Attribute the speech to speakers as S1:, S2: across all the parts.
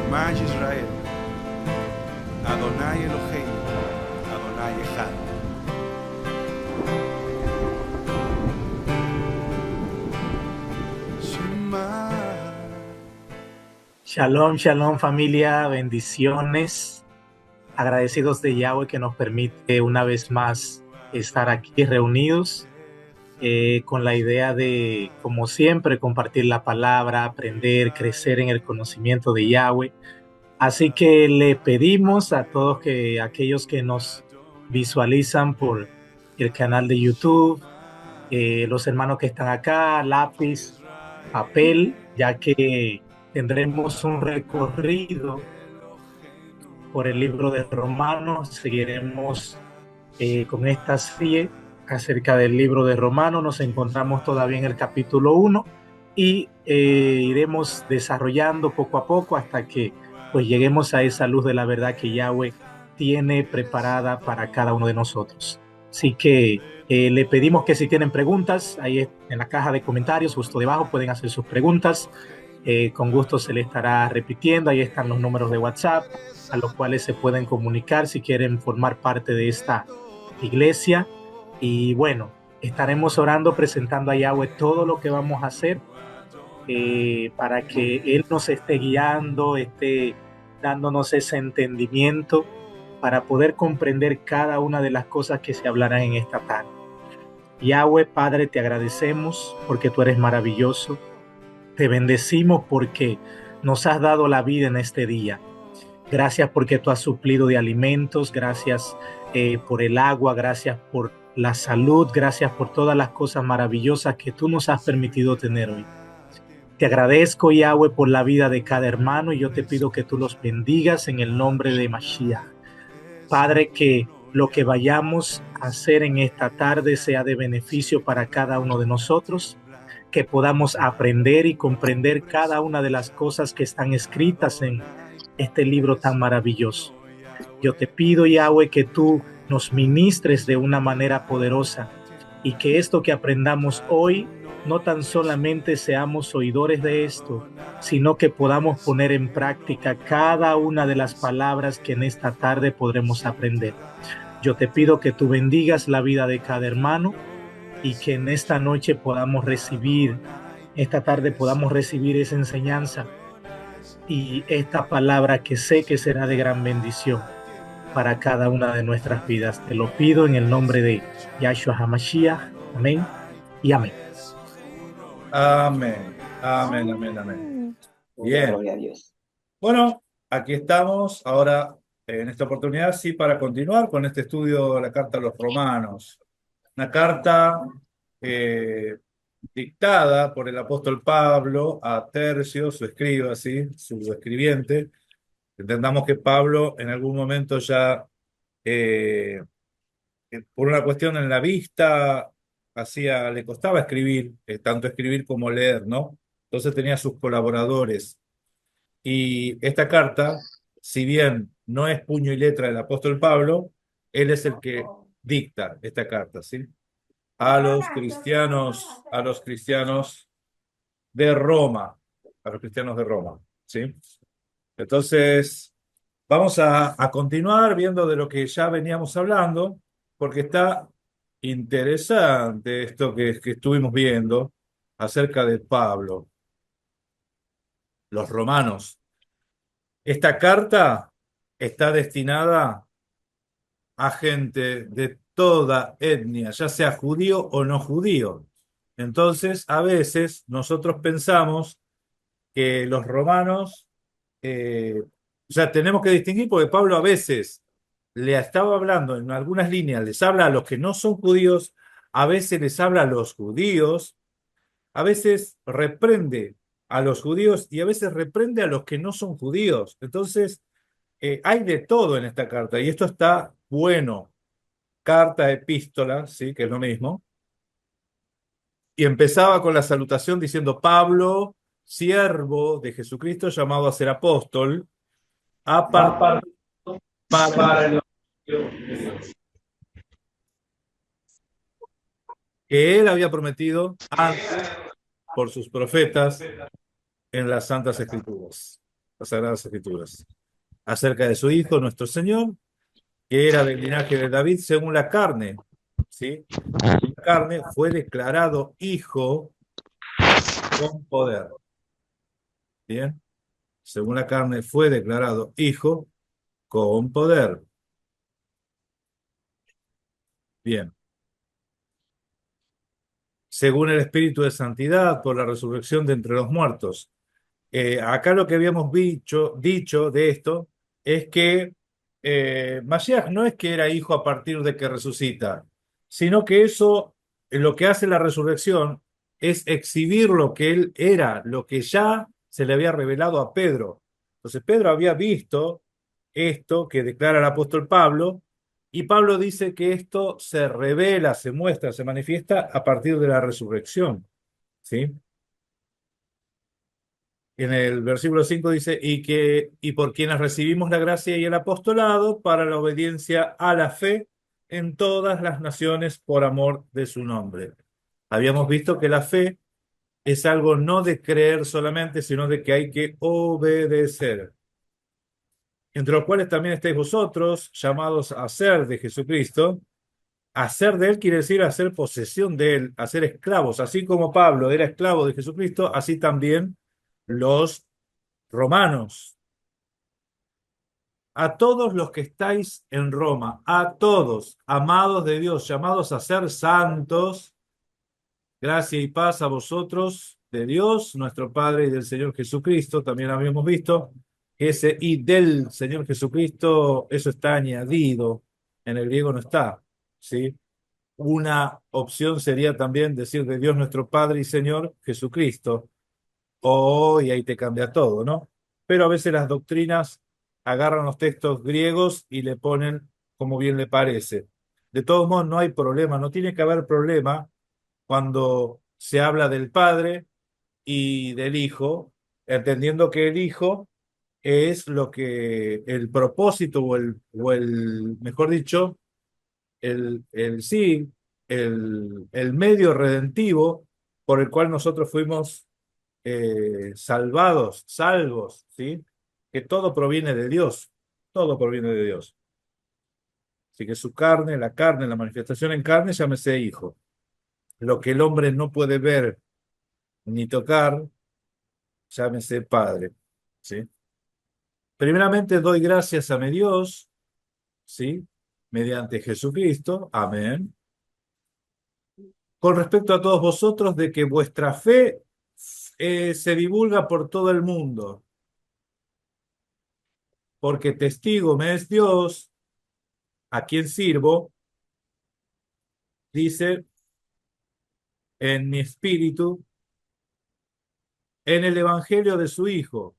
S1: Shema Yisrael, Adonai Eloheinu, Adonai Echad. Shema.
S2: Shalom, shalom familia, bendiciones. Agradecidos de Yahweh que nos permite una vez más estar aquí reunidos con la idea de, como siempre, compartir la palabra, aprender, crecer en el conocimiento de Yahweh. Así que le pedimos a todos aquellos que nos visualizan por el canal de YouTube, los hermanos que están acá, lápiz, papel, ya que tendremos un recorrido por el libro de Romanos. Seguiremos con esta serie acerca del libro de Romanos. Nos encontramos todavía en el capítulo 1 y iremos desarrollando poco a poco hasta que pues lleguemos a esa luz de la verdad que Yahweh tiene preparada para cada uno de nosotros. Así que le pedimos que si tienen preguntas, ahí en la caja de comentarios justo debajo pueden hacer sus preguntas. Con gusto se le estará repitiendo. Ahí están los números de WhatsApp a los cuales se pueden comunicar si quieren formar parte de esta iglesia. Y bueno, estaremos orando, presentando a Yahweh todo lo que vamos a hacer para que Él nos esté guiando, esté dándonos ese entendimiento para poder comprender cada una de las cosas que se hablarán en esta tarde. Yahweh, Padre, te agradecemos porque tú eres maravilloso. Te bendecimos porque nos has dado la vida en este día. Gracias porque tú has suplido de alimentos, gracias por el agua, gracias por la salud, gracias por todas las cosas maravillosas que tú nos has permitido tener hoy. Te agradezco, Yahweh, por la vida de cada hermano y yo te pido que tú los bendigas en el nombre de Mashiach. Padre, que lo que vayamos a hacer en esta tarde sea de beneficio para cada uno de nosotros, que podamos aprender y comprender cada una de las cosas que están escritas en este libro tan maravilloso. Yo te pido, Yahweh, que tú nos ministres de una manera poderosa y que esto que aprendamos hoy no tan solamente seamos oidores de esto, sino que podamos poner en práctica cada una de las palabras que en esta tarde podremos aprender. Yo te pido que tú bendigas la vida de cada hermano y que en esta noche podamos recibir, esta tarde podamos recibir esa enseñanza y esta palabra que sé que será de gran bendición para cada una de nuestras vidas. Te lo pido en el nombre de Yahshua HaMashiach. Amén y amén.
S3: Amén, amén, amén, amén. Bien.
S4: Gloria a Dios.
S3: Bueno, aquí estamos ahora en esta oportunidad, sí, para continuar con este estudio de la Carta a los Romanos. Una carta dictada por el apóstol Pablo a Tercio, su escriba, ¿sí? Su escribiente. Entendamos que Pablo en algún momento ya, eh, por una cuestión en la vista, le costaba escribir, tanto escribir como leer, ¿no? Entonces tenía sus colaboradores. Y esta carta, si bien no es puño y letra del apóstol Pablo, él es el que dicta esta carta, ¿sí? A los cristianos de Roma, a los cristianos de Roma, ¿sí? Entonces, vamos a continuar viendo de lo que ya veníamos hablando, porque está interesante esto que estuvimos viendo acerca de Pablo, los romanos. Esta carta está destinada a gente de toda etnia, ya sea judío o no judío. Entonces, a veces nosotros pensamos que los romanos, o sea, tenemos que distinguir porque Pablo a veces le estaba hablando en algunas líneas, les habla a los que no son judíos, a veces les habla a los judíos, a veces reprende a los judíos y a veces reprende a los que no son judíos. Entonces, hay de todo en esta carta y esto está bueno. Carta, epístola, ¿sí? Que es lo mismo. Y empezaba con la salutación diciendo Pablo, siervo de Jesucristo, llamado a ser apóstol, apartado para el que él había prometido antes por sus profetas en las Santas Escrituras. las Sagradas Escrituras, acerca de su Hijo, nuestro Señor, que era del linaje de David según la carne, ¿sí? Según la carne fue declarado Hijo con poder, ¿bien? Según la carne fue declarado Hijo con poder, bien. Según el Espíritu de Santidad, por la resurrección de entre los muertos. Acá lo que habíamos dicho de esto es que Mashiach no es que era hijo a partir de que resucita, sino que eso, lo que hace la resurrección es exhibir lo que él era, lo que ya se le había revelado a Pedro. Entonces Pedro había visto esto que declara el apóstol Pablo, y Pablo dice que esto se revela, se muestra, se manifiesta a partir de la resurrección, ¿sí? En el versículo 5 dice, y por quienes recibimos la gracia y el apostolado para la obediencia a la fe en todas las naciones por amor de su nombre. Habíamos visto que la fe es algo no de creer solamente, sino de que hay que obedecer. Entre los cuales también estáis vosotros, llamados a ser de Jesucristo. Hacer de él quiere decir hacer posesión de él, hacer esclavos. Así como Pablo era esclavo de Jesucristo, así también los romanos. A todos los que estáis en Roma, a todos, amados de Dios, llamados a ser santos, gracia y paz a vosotros, de Dios, nuestro Padre, y del Señor Jesucristo. También habíamos visto que ese y del Señor Jesucristo, eso está añadido, en el griego no está, ¿sí? Una opción sería también decir de Dios nuestro Padre y Señor Jesucristo. Y ahí te cambia todo, ¿no? Pero a veces las doctrinas agarran los textos griegos y le ponen como bien le parece. De todos modos, no hay problema, no tiene que haber problema cuando se habla del Padre y del Hijo, entendiendo que el Hijo es lo que el propósito mejor dicho, sí, el medio redentivo por el cual nosotros fuimos salvos, ¿sí? Que todo proviene de Dios, todo proviene de Dios. Así que su carne, la manifestación en carne, llámese hijo. Lo que el hombre no puede ver ni tocar, llámese padre, ¿sí? Primeramente doy gracias a mi Dios, ¿sí? Mediante Jesucristo, amén. Con respecto a todos vosotros, de que vuestra fe se divulga por todo el mundo, porque testigo me es Dios, a quien sirvo, dice en mi espíritu, en el evangelio de su Hijo,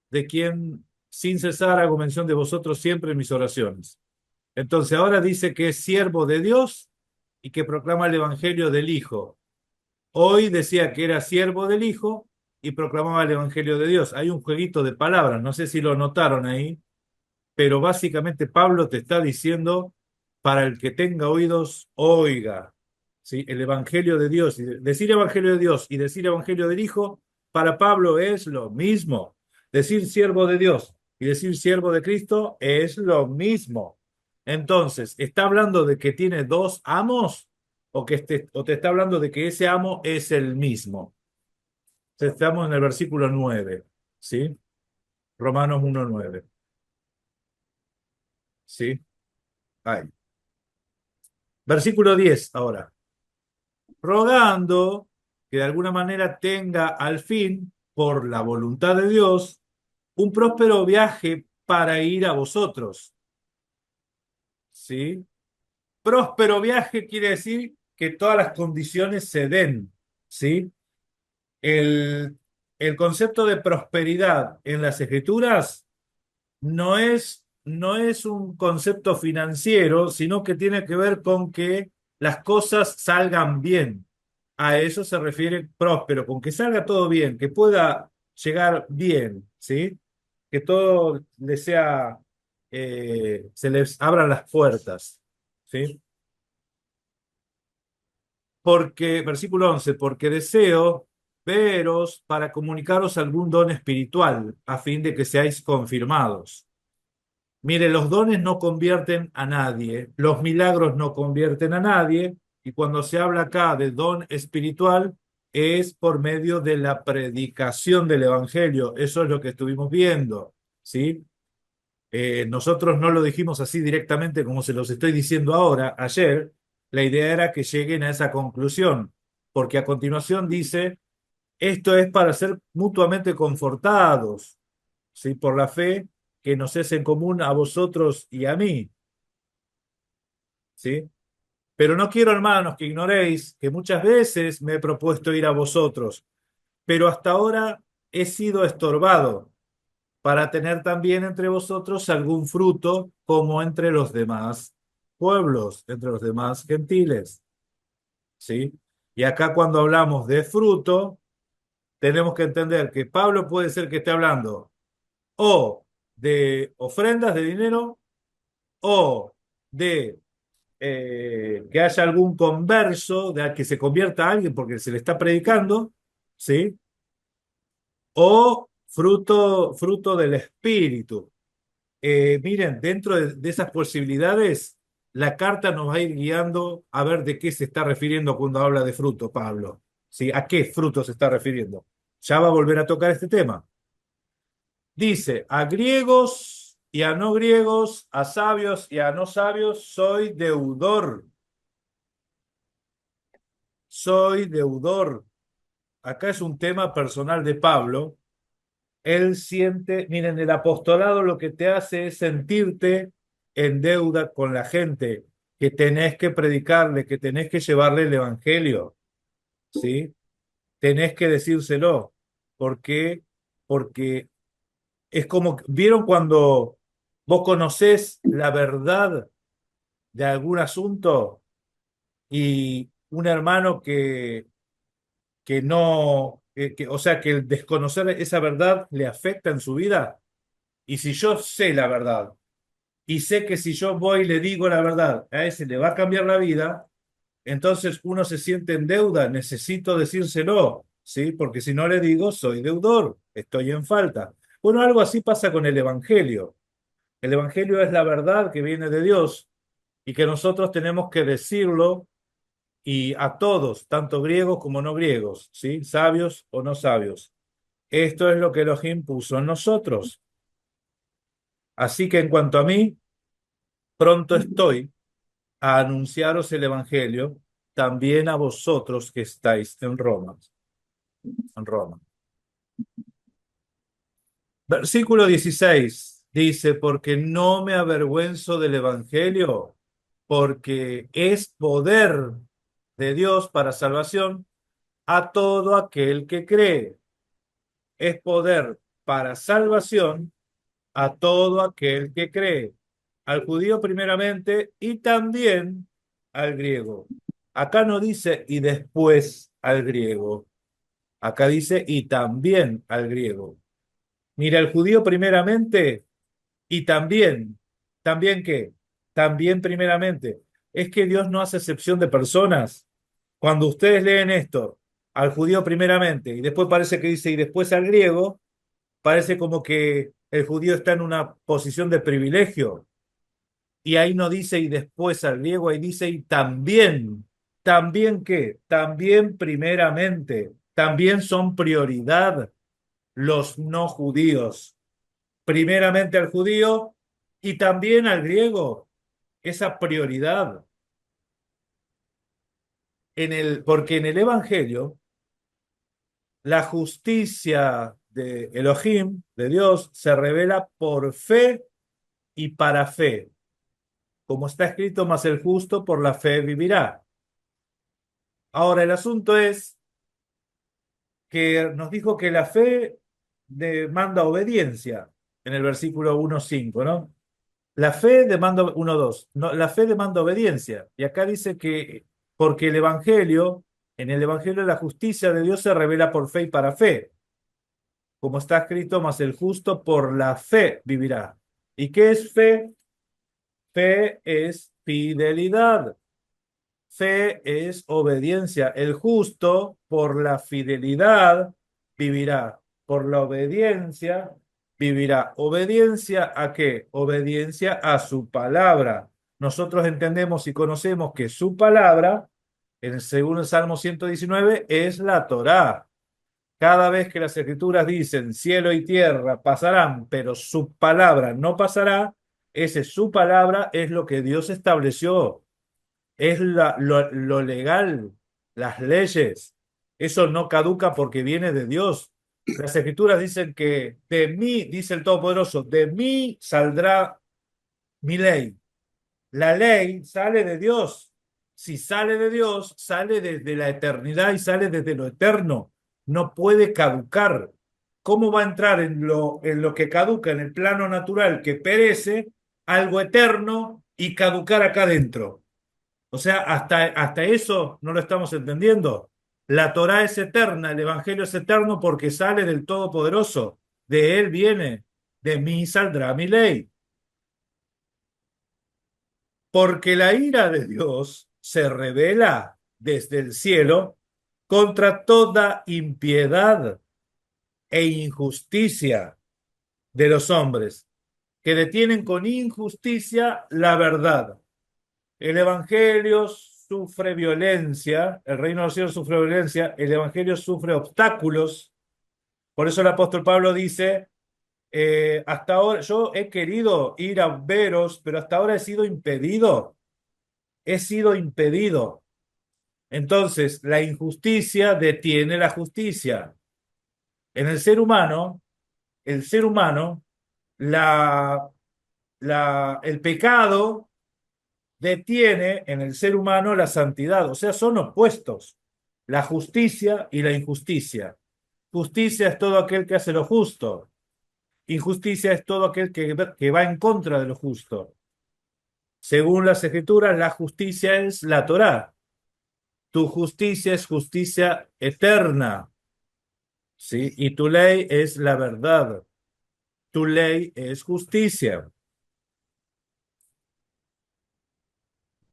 S3: de quien sin cesar hago mención de vosotros siempre en mis oraciones. Entonces ahora dice que es siervo de Dios y que proclama el evangelio del Hijo. Hoy decía que era siervo del Hijo y proclamaba el evangelio de Dios. Hay un jueguito de palabras, no sé si lo notaron ahí, pero básicamente Pablo te está diciendo, para el que tenga oídos, oiga. ¿Sí? El Evangelio de Dios, decir Evangelio de Dios y decir Evangelio del Hijo, para Pablo es lo mismo. Decir siervo de Dios y decir siervo de Cristo es lo mismo. Entonces, ¿está hablando de que tiene dos amos o te está hablando de que ese amo es el mismo? Estamos en el versículo 9, ¿sí? Romanos 1:9. ¿Sí? Ahí. Versículo 10 ahora. Rogando que de alguna manera tenga al fin, por la voluntad de Dios, un próspero viaje para ir a vosotros. ¿Sí? Próspero viaje quiere decir que todas las condiciones se den. ¿Sí? El, el concepto de prosperidad en las Escrituras no es un concepto financiero, sino que tiene que ver con que las cosas salgan bien. A eso se refiere próspero, con que salga todo bien, que pueda llegar bien, ¿sí? Que todo le sea, se les abran las puertas, ¿sí? Porque, versículo 11, porque deseo veros para comunicaros algún don espiritual, a fin de que seáis confirmados. Mire, los dones no convierten a nadie, los milagros no convierten a nadie, y cuando se habla acá de don espiritual, es por medio de la predicación del Evangelio. Eso es lo que estuvimos viendo, ¿sí? Nosotros no lo dijimos así directamente como se los estoy diciendo ahora, ayer. La idea era que lleguen a esa conclusión, porque a continuación dice, esto es para ser mutuamente confortados, ¿sí? Por la fe que nos es en común a vosotros y a mí, ¿sí? Pero no quiero, hermanos, que ignoréis que muchas veces me he propuesto ir a vosotros, pero hasta ahora he sido estorbado para tener también entre vosotros algún fruto como entre los demás pueblos, entre los demás gentiles, ¿sí? Y acá cuando hablamos de fruto, tenemos que entender que Pablo puede ser que esté hablando o de ofrendas de dinero o de que haya algún converso, de que se convierta a alguien porque se le está predicando, ¿sí? O fruto del Espíritu. Miren, dentro de esas posibilidades, la carta nos va a ir guiando a ver de qué se está refiriendo cuando habla de fruto, Pablo. ¿Sí? ¿A qué fruto se está refiriendo? Ya va a volver a tocar este tema. Dice, a griegos y a no griegos, a sabios y a no sabios, soy deudor. Soy deudor. Acá es un tema personal de Pablo. Él siente, miren, el apostolado lo que te hace es sentirte en deuda con la gente, que tenés que predicarle, que tenés que llevarle el evangelio, ¿sí? Tenés que decírselo. ¿Por qué? Porque es como, ¿vieron cuando vos conocés la verdad de algún asunto y un hermano que no, o sea, que el desconocer esa verdad le afecta en su vida? Y si yo sé la verdad y sé que si yo voy y le digo la verdad, a ese le va a cambiar la vida, entonces uno se siente en deuda, necesito decírselo, ¿sí? Porque si no le digo, soy deudor, estoy en falta. Bueno, algo así pasa con el Evangelio. El Evangelio es la verdad que viene de Dios y que nosotros tenemos que decirlo y a todos, tanto griegos como no griegos, ¿sí? Sabios o no sabios. Esto es lo que Elohim puso en nosotros. Así que en cuanto a mí, pronto estoy a anunciaros el Evangelio, también a vosotros que estáis en Roma. En Roma. Versículo 16 dice, porque no me avergüenzo del Evangelio, porque es poder de Dios para salvación a todo aquel que cree. Es poder para salvación a todo aquel que cree, al judío primeramente y también al griego. Acá no dice y después al griego, acá dice y también al griego. Mira, el judío primeramente y también, ¿también qué? También primeramente. Es que Dios no hace excepción de personas. Cuando ustedes leen esto, al judío primeramente y después parece que dice y después al griego, parece como que el judío está en una posición de privilegio. Y ahí no dice y después al griego, ahí dice y también. ¿También qué? También primeramente. También son prioridad los no judíos. Primeramente al judío y también al griego. Esa prioridad. Porque en el Evangelio, la justicia de Elohim, de Dios, se revela por fe y para fe. Como está escrito, mas el justo por la fe vivirá. Ahora, el asunto es que nos dijo que la fe demanda obediencia en el versículo 1:5, ¿no? La fe demanda 1:2. No, la fe demanda obediencia. Y acá dice que porque en el Evangelio la justicia de Dios se revela por fe y para fe. Como está escrito, mas el justo por la fe vivirá. ¿Y qué es fe? Fe es fidelidad. Fe es obediencia. El justo por la fidelidad vivirá. Por la obediencia vivirá. ¿Obediencia a qué? Obediencia a su palabra. Nosotros entendemos y conocemos que su palabra, según el Salmo 119, es la Torá. Cada vez que las escrituras dicen cielo y tierra pasarán, pero su palabra no pasará, ese su palabra es lo que Dios estableció, es lo legal, las leyes. Eso no caduca porque viene de Dios. Las escrituras dicen que de mí, dice el Todopoderoso, de mí saldrá mi ley. La ley sale de Dios. Si sale de Dios, sale desde la eternidad y sale desde lo eterno. No puede caducar. ¿Cómo va a entrar en lo que caduca, en el plano natural que perece, algo eterno y caducar acá adentro? O sea, hasta eso no lo estamos entendiendo. La Torá es eterna, el Evangelio es eterno porque sale del Todopoderoso. De Él viene, de mí saldrá mi ley. Porque la ira de Dios se revela desde el cielo contra toda impiedad e injusticia de los hombres, que detienen con injusticia la verdad. El Evangelio sufre violencia, el reino de los cielos sufre violencia, el Evangelio sufre obstáculos. Por eso el apóstol Pablo dice, hasta ahora yo he querido ir a veros, pero hasta ahora he sido impedido. He sido impedido. Entonces, la injusticia detiene la justicia. En el ser humano, la, el pecado detiene en el ser humano la santidad, o sea, son opuestos, la justicia y la injusticia. Justicia es todo aquel que hace lo justo, injusticia es todo aquel que va en contra de lo justo. Según las escrituras, la justicia es la Torá. Tu justicia es justicia eterna, ¿sí? Y tu ley es la verdad. Tu ley es justicia.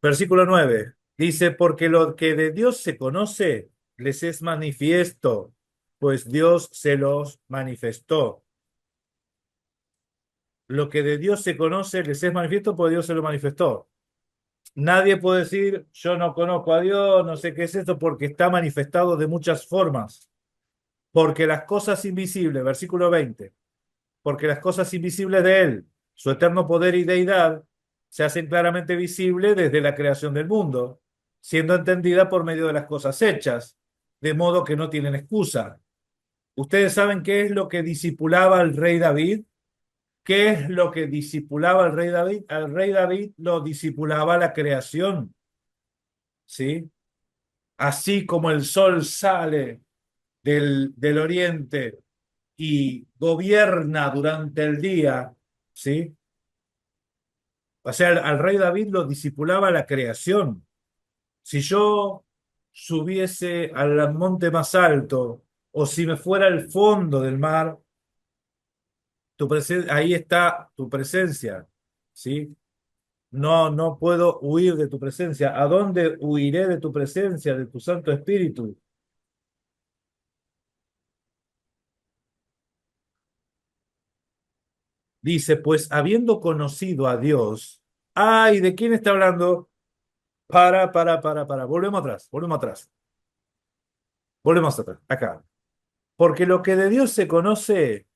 S3: Versículo 9 dice, porque lo que de Dios se conoce les es manifiesto, pues Dios se los manifestó. Lo que de Dios se conoce les es manifiesto, pues Dios se lo manifestó. Nadie puede decir, yo no conozco a Dios, no sé qué es esto, porque está manifestado de muchas formas. Porque las cosas invisibles, versículo 20, porque las cosas invisibles de Él, su eterno poder y deidad, se hacen claramente visibles desde la creación del mundo, siendo entendida por medio de las cosas hechas, de modo que no tienen excusa. ¿Ustedes saben qué es lo que discipulaba al rey David? ¿Qué es lo que discipulaba al rey David? Al rey David lo discipulaba la creación, ¿sí? Así como el sol sale del oriente y gobierna durante el día, ¿sí? O sea, al rey David lo discipulaba la creación. Si yo subiese al monte más alto o si me fuera al fondo del mar, ahí está tu presencia, ¿sí? No, no puedo huir de tu presencia. ¿A dónde huiré de tu presencia, de tu Santo Espíritu? Dice, pues habiendo conocido a Dios, ay, ¿de quién está hablando? Para. Volvemos atrás. Volvemos atrás, acá. Porque lo que de Dios se conoce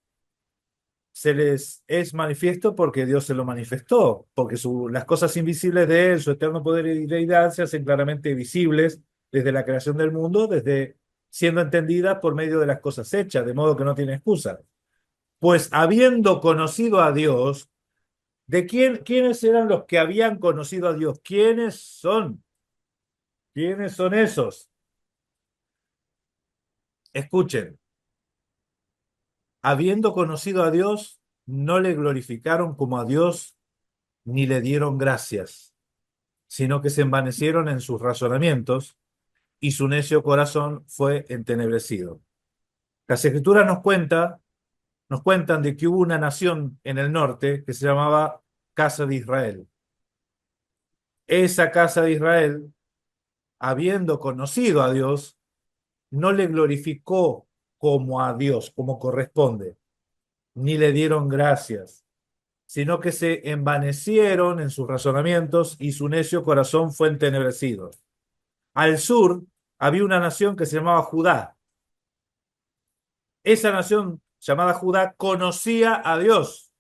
S3: se les es manifiesto porque Dios se lo manifestó, porque las cosas invisibles de Él, su eterno poder y deidad, se hacen claramente visibles desde la creación del mundo, desde siendo entendidas por medio de las cosas hechas, de modo que no tiene excusa. Pues habiendo conocido a Dios, ¿quiénes eran los que habían conocido a Dios? ¿Quiénes son? ¿Quiénes son esos? Escuchen, habiendo conocido a Dios, no le glorificaron como a Dios ni le dieron gracias, sino que se envanecieron en sus razonamientos y su necio corazón fue entenebrecido. Las escrituras nos cuentan de que hubo una nación en el norte que se llamaba Casa de Israel. Esa Casa de Israel habiendo conocido a Dios, no le glorificó como a Dios, como corresponde, ni le dieron gracias, sino que se envanecieron en sus razonamientos y su necio corazón fue entenebrecido. Al sur había una nación que se llamaba Judá. Esa nación llamada Judá conocía a Dios,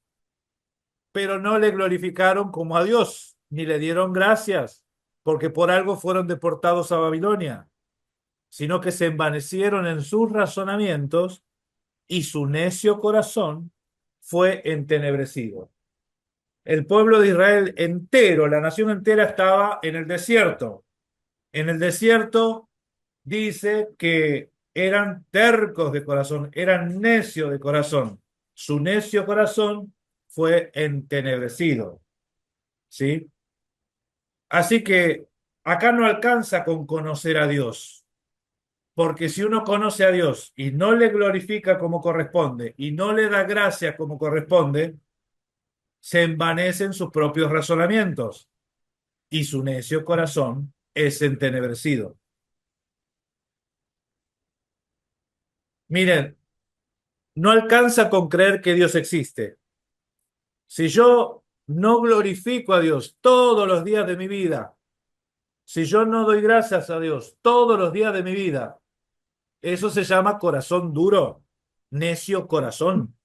S3: pero no le glorificaron como a Dios, ni le dieron gracias, porque por algo fueron deportados a Babilonia, sino que se envanecieron en sus razonamientos y su necio corazón fue entenebrecido. El pueblo de Israel entero, la nación entera estaba en el desierto. En el desierto dice que eran tercos de corazón, eran necios de corazón. Su necio corazón fue entenebrecido. ¿Sí? Así que acá no alcanza con conocer a Dios, porque si uno conoce a Dios y no le glorifica como corresponde y no le da gracia como corresponde, se envanecen sus propios razonamientos y su necio corazón es entenebrecido. Miren, no alcanza con creer que Dios existe. Si yo no glorifico a Dios todos los días de mi vida, si yo no doy gracias a Dios todos los días de mi vida, eso se llama corazón duro, necio corazón.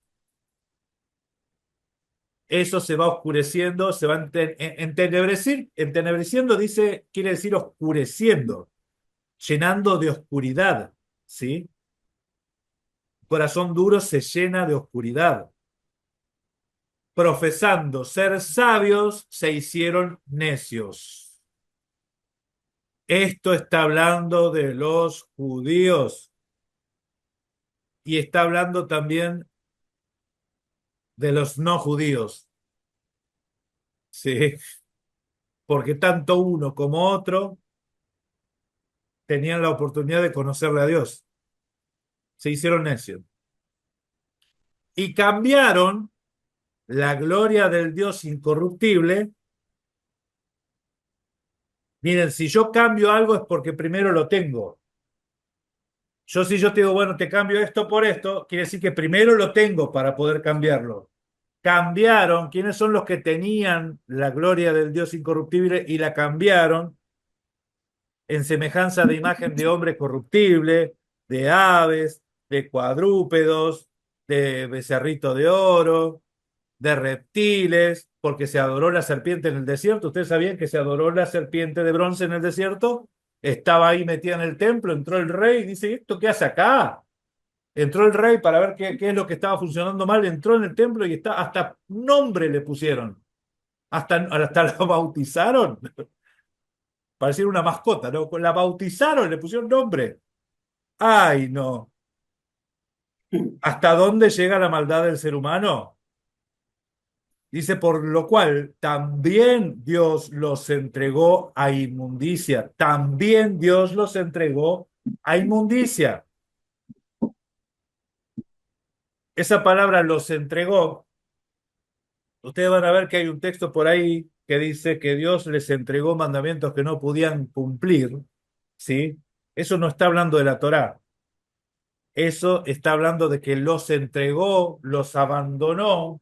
S3: Eso se va oscureciendo, se va entenebreciendo, dice, quiere decir oscureciendo, llenando de oscuridad, ¿sí? Corazón duro se llena de oscuridad. Profesando ser sabios, se hicieron necios. Esto está hablando de los judíos y está hablando también de los no judíos, ¿sí? Porque tanto uno como otro tenían la oportunidad de conocerle a Dios. Se hicieron necios. Y cambiaron la gloria del Dios incorruptible. Miren, si yo cambio algo es porque primero lo tengo. Si yo te digo, bueno, te cambio esto por esto, quiere decir que primero lo tengo para poder cambiarlo. Cambiaron, ¿quiénes son los que tenían la gloria del Dios incorruptible y la cambiaron en semejanza de imagen de hombre corruptible, de aves, de cuadrúpedos, de becerrito de oro, de reptiles, porque se adoró la serpiente en el desierto? ¿Ustedes sabían que se adoró la serpiente de bronce en el desierto? Estaba ahí metida en el templo, entró el rey y dice, ¿esto qué hace acá? Entró el rey para ver qué es lo que estaba funcionando mal, entró en el templo y hasta nombre le pusieron, hasta lo bautizaron, parecía una mascota, ¿no? La bautizaron, le pusieron nombre. Ay, no. ¿Hasta dónde llega la maldad del ser humano? Dice, por lo cual también Dios los entregó a inmundicia. También Dios los entregó a inmundicia. Esa palabra los entregó. Ustedes van a ver que hay un texto por ahí que dice que Dios les entregó mandamientos que no podían cumplir, ¿sí? Eso no está hablando de la Torá. Eso está hablando de que los entregó, los abandonó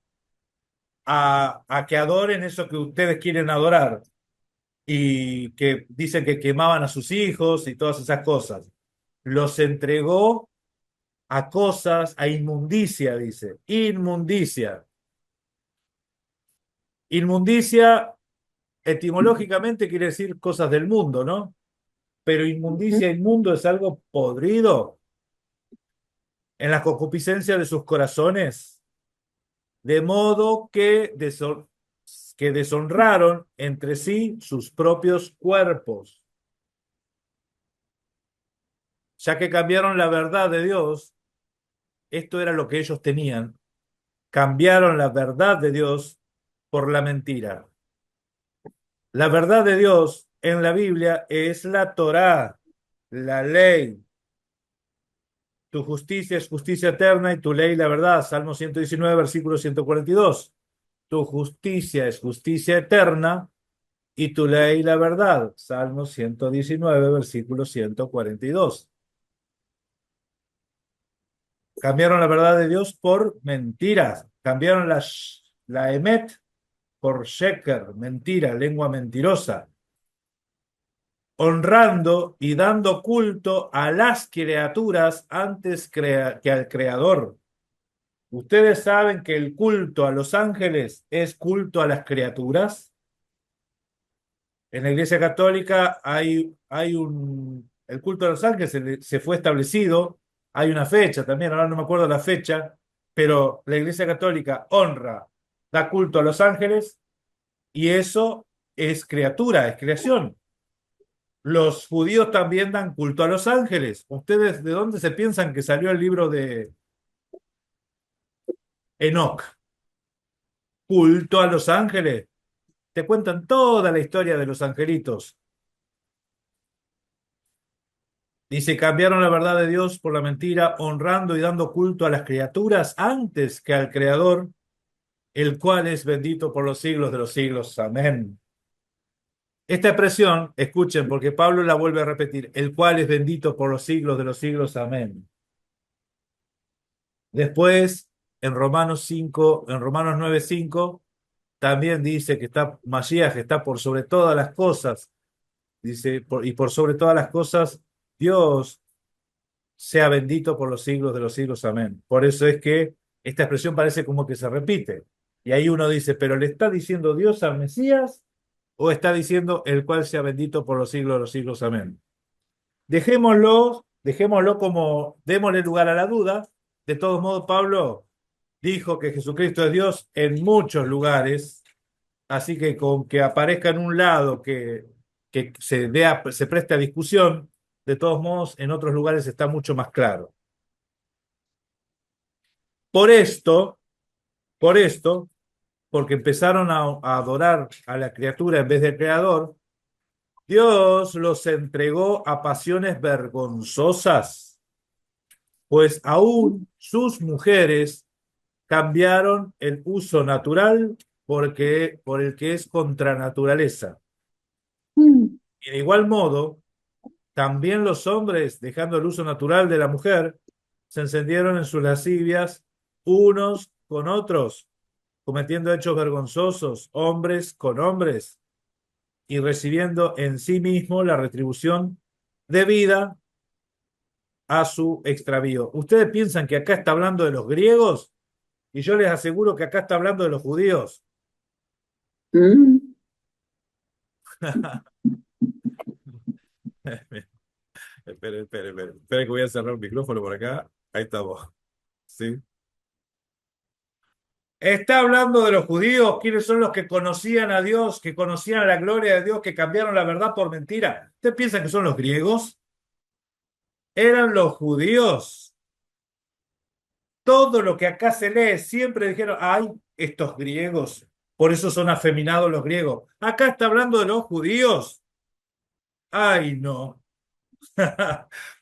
S3: a que adoren eso que ustedes quieren adorar y que dicen que quemaban a sus hijos y todas esas cosas. Los entregó a cosas, a inmundicia, dice. Inmundicia. Inmundicia etimológicamente quiere decir cosas del mundo, ¿no? Pero inmundicia, inmundo es algo podrido en la concupiscencia de sus corazones, de modo que deshonraron entre sí sus propios cuerpos. Ya que cambiaron la verdad de Dios, esto era lo que ellos tenían, cambiaron la verdad de Dios por la mentira. La verdad de Dios en la Biblia es la Torá, la ley. Tu justicia es justicia eterna y tu ley la verdad. Salmo 119, versículo 142. Tu justicia es justicia eterna y tu ley la verdad. Salmo 119, versículo 142. Cambiaron la verdad de Dios por mentiras. Cambiaron la emet por sheker, mentira, lengua mentirosa. Honrando y dando culto a las criaturas antes que al Creador. ¿Ustedes saben que el culto a los ángeles es culto a las criaturas? En la Iglesia Católica el culto a los ángeles se fue establecido, hay una fecha también, ahora no me acuerdo la fecha, pero la Iglesia Católica honra, da culto a los ángeles y eso es criatura, es creación. Los judíos también dan culto a los ángeles. ¿Ustedes de dónde se piensan que salió el libro de Enoc? Culto a los ángeles. Te cuentan toda la historia de los angelitos. Dice, cambiaron la verdad de Dios por la mentira, honrando y dando culto a las criaturas antes que al Creador, el cual es bendito por los siglos de los siglos. Amén. Esta expresión, escuchen, porque Pablo la vuelve a repetir, el cual es bendito por los siglos de los siglos. Amén. Después, en Romanos 9:5, también dice que está Mashiach, está por sobre todas las cosas. Dice, y por sobre todas las cosas, Dios sea bendito por los siglos de los siglos. Amén. Por eso es que esta expresión parece como que se repite. Y ahí uno dice, ¿pero le está diciendo Dios al Mesías o está diciendo el cual sea bendito por los siglos de los siglos? Amén. Dejémoslo como, démosle lugar a la duda. De todos modos, Pablo dijo que Jesucristo es Dios en muchos lugares, así que con que aparezca en un lado que se preste a discusión, de todos modos, en otros lugares está mucho más claro. Por esto, por esto, porque empezaron a adorar a la criatura en vez del creador, Dios los entregó a pasiones vergonzosas, pues aún sus mujeres cambiaron el uso natural por el que es contra naturaleza. Y de igual modo, también los hombres, dejando el uso natural de la mujer, se encendieron en sus lascivias unos con otros, cometiendo hechos vergonzosos, hombres con hombres, y recibiendo en sí mismo la retribución debida a su extravío. ¿Ustedes piensan que acá está hablando de los griegos? Y yo les aseguro que acá está hablando de los judíos. Espere que voy a cerrar el micrófono por acá. Ahí estamos. ¿Sí? Está hablando de los judíos, quienes son los que conocían a Dios, que conocían la gloria de Dios, que cambiaron la verdad por mentira. ¿Usted piensa que son los griegos? Eran los judíos. Todo lo que acá se lee, siempre dijeron, ay, estos griegos, por eso son afeminados los griegos. Acá está hablando de los judíos. Ay, no.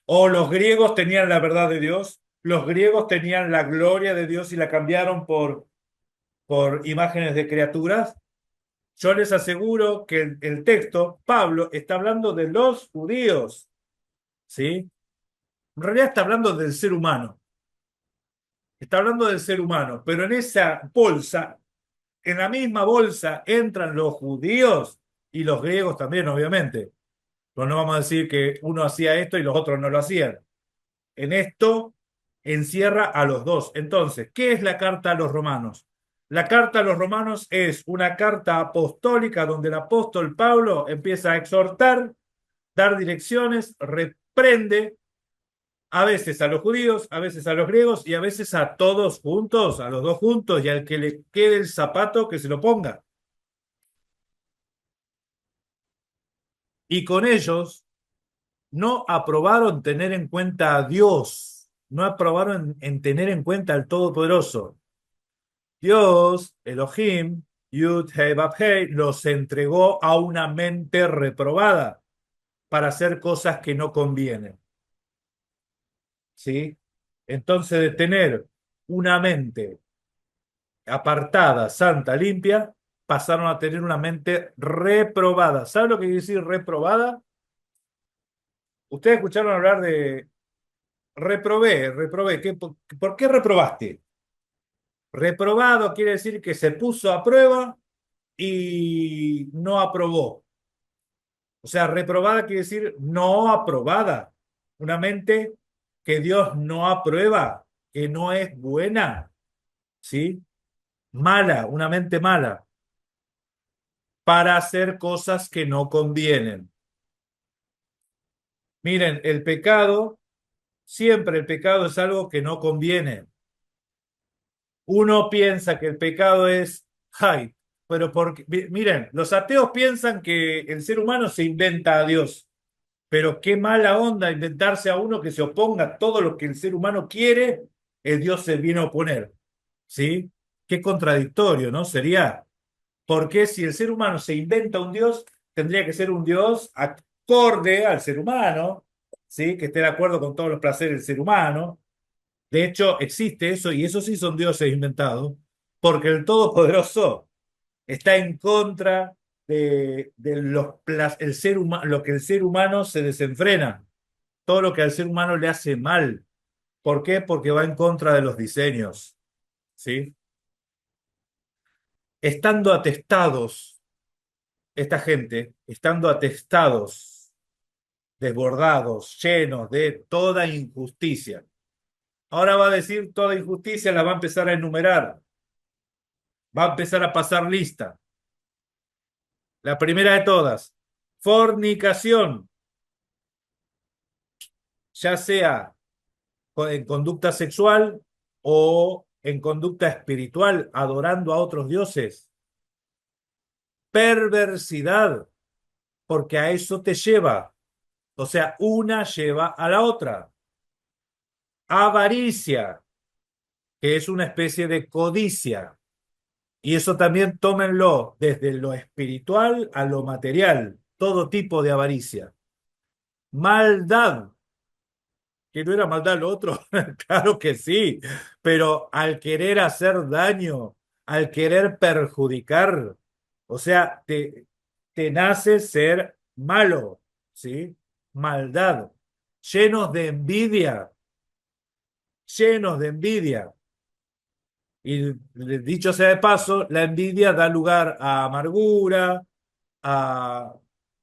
S3: O los griegos tenían la verdad de Dios, los griegos tenían la gloria de Dios y la cambiaron por imágenes de criaturas. Yo les aseguro que el texto, Pablo, está hablando de los judíos, ¿sí? En realidad está hablando del ser humano. Está hablando del ser humano, pero en esa bolsa, en la misma bolsa, entran los judíos y los griegos también, obviamente. Pero no vamos a decir que uno hacía esto y los otros no lo hacían. En esto encierra a los dos. Entonces, ¿qué es la carta a los romanos? La carta a los romanos es una carta apostólica donde el apóstol Pablo empieza a exhortar, dar direcciones, reprende a veces a los judíos, a veces a los griegos y a veces a todos juntos, a los dos juntos, y al que le quede el zapato que se lo ponga. Y con ellos no aprobaron tener en cuenta a Dios, no aprobaron en tener en cuenta al Todopoderoso. Dios, Elohim, Yud, Hei, Vav, Hei, los entregó a una mente reprobada para hacer cosas que no convienen. ¿Sí? Entonces, de tener una mente apartada, santa, limpia, pasaron a tener una mente reprobada. ¿Sabe lo que quiere decir reprobada? Ustedes escucharon hablar de reprobé. ¿Por qué reprobaste? Reprobado quiere decir que se puso a prueba y no aprobó. O sea, reprobada quiere decir no aprobada. Una mente que Dios no aprueba, que no es buena, ¿sí? Mala, una mente mala, para hacer cosas que no convienen. Miren, el pecado, siempre el pecado es algo que no conviene. Uno piensa que el pecado es, ay, pero porque, miren, los ateos piensan que el ser humano se inventa a Dios, pero qué mala onda inventarse a uno que se oponga a todo lo que el ser humano quiere, el Dios se viene a oponer, ¿sí? Qué contradictorio, ¿no? Sería, porque si el ser humano se inventa un Dios, tendría que ser un Dios acorde al ser humano, ¿sí? Que esté de acuerdo con todos los placeres del ser humano. De hecho, existe eso, y eso sí son dioses inventados, porque el Todopoderoso está en contra de el ser humano, lo que el ser humano se desenfrena, todo lo que al ser humano le hace mal. ¿Por qué? Porque va en contra de los diseños, ¿sí? Estando atestados, esta gente, estando atestados, desbordados, llenos de toda injusticia. Ahora va a decir toda injusticia, la va a empezar a enumerar. Va a empezar a pasar lista. La primera de todas, fornicación, ya sea en conducta sexual o en conducta espiritual, adorando a otros dioses. Perversidad, porque a eso te lleva. O sea, una lleva a la otra. Avaricia, que es una especie de codicia. Y eso también tómenlo desde lo espiritual a lo material, todo tipo de avaricia. Maldad, que no era maldad lo otro, claro que sí, pero al querer hacer daño, al querer perjudicar, o sea, te nace ser malo, ¿sí? Maldad, llenos de envidia, llenos de envidia. Y dicho sea de paso, la envidia da lugar a amargura, a,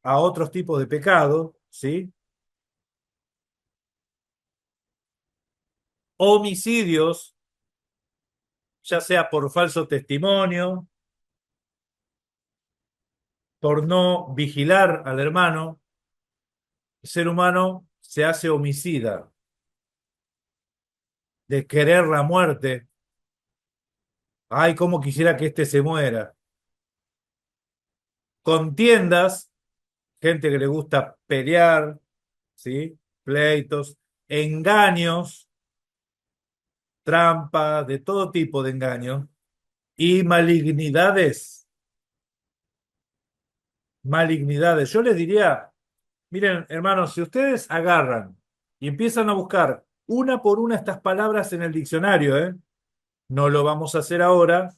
S3: a otros tipos de pecado, ¿sí? Homicidios, ya sea por falso testimonio, por no vigilar al hermano, el ser humano se hace homicida, de querer la muerte. Ay, cómo quisiera que este se muera. Contiendas, gente que le gusta pelear, ¿sí? Pleitos, engaños, trampas, de todo tipo de engaños, y malignidades. Malignidades. Yo les diría, miren, hermanos, si ustedes agarran y empiezan a buscar una por una estas palabras en el diccionario, ¿eh? No lo vamos a hacer ahora,